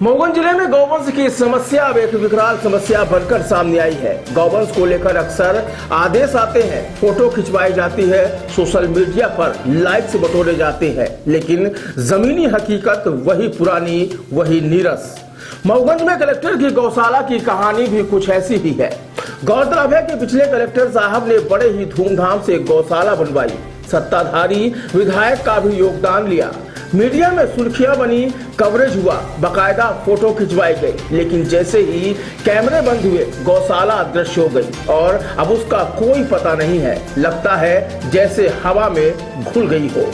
मऊगंज जिले में गौवंश की समस्या अब एक विकराल समस्या बनकर सामने आई है। गौवंश को लेकर अक्सर आदेश आते हैं, फोटो खिंचवाई जाती है, सोशल मीडिया पर लाइक्स बटोरे जाते हैं, लेकिन जमीनी हकीकत वही पुरानी, वही नीरस। मऊगंज में कलेक्टर की गौशाला की कहानी भी कुछ ऐसी ही है। गौरतलब है कि पिछले कलेक्टर साहब ने बड़े ही धूमधाम से गौशाला बनवाई, सत्ताधारी विधायक का भी योगदान लिया, मीडिया में सुर्खियां बनी, कवरेज हुआ, बकायदा फोटो खिंचवाई गई, लेकिन जैसे ही कैमरे बंद हुए गौशाला अदृश्य हो गई और अब उसका कोई पता नहीं है। लगता है जैसे हवा में घुल गई हो।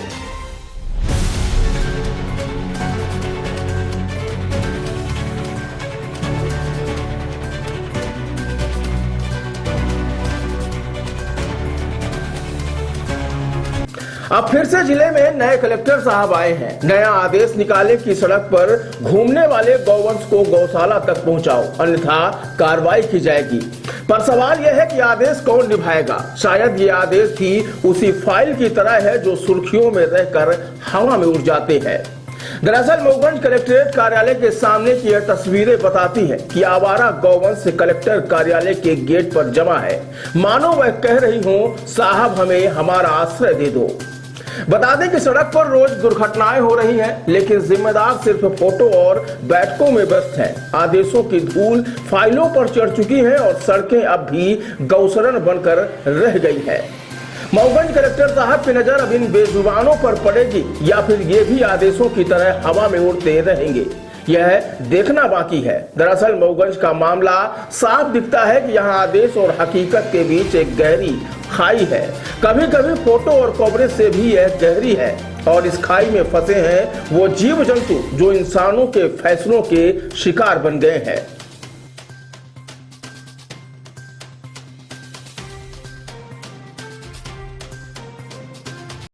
अब फिर से जिले में नए कलेक्टर साहब आए हैं। नया आदेश निकाले कि सड़क पर घूमने वाले गौवंश को गौशाला तक पहुंचाओ, अन्यथा कार्रवाई की जाएगी। पर सवाल यह है कि आदेश कौन निभाएगा। शायद ये आदेश भी उसी फाइल की तरह है जो सुर्खियों में रहकर हवा में उड़ जाते हैं। दरअसल मऊगंज कलेक्ट्रेट कार्यालय के सामने की यह तस्वीरें बताती हैं कि आवारा गौवंश कलेक्टर कार्यालय के गेट पर जमा है, मानो वह कह रही हो, साहब हमें हमारा आश्रय दे दो। बता दें कि सड़क पर रोज दुर्घटनाएं हो रही हैं, लेकिन जिम्मेदार सिर्फ फोटो और बैठकों में व्यस्त हैं। आदेशों की धूल फाइलों पर चढ़ चुकी है और सड़कें अब भी गौशरण बनकर रह गई है। मऊगंज कलेक्टर साहब की नजर अब इन बेजुबानों पर पड़ेगी या फिर ये भी आदेशों की तरह हवा में उड़ते रहेंगे, यह देखना बाकी है। दरअसल मऊगंज का मामला साफ दिखता है कि यहाँ आदेश और हकीकत के बीच एक गहरी खाई है। कभी कभी फोटो और कवरेज से भी यह गहरी है और इस खाई में फंसे हैं वो जीव जंतु जो इंसानों के फैसलों के शिकार बन गए हैं।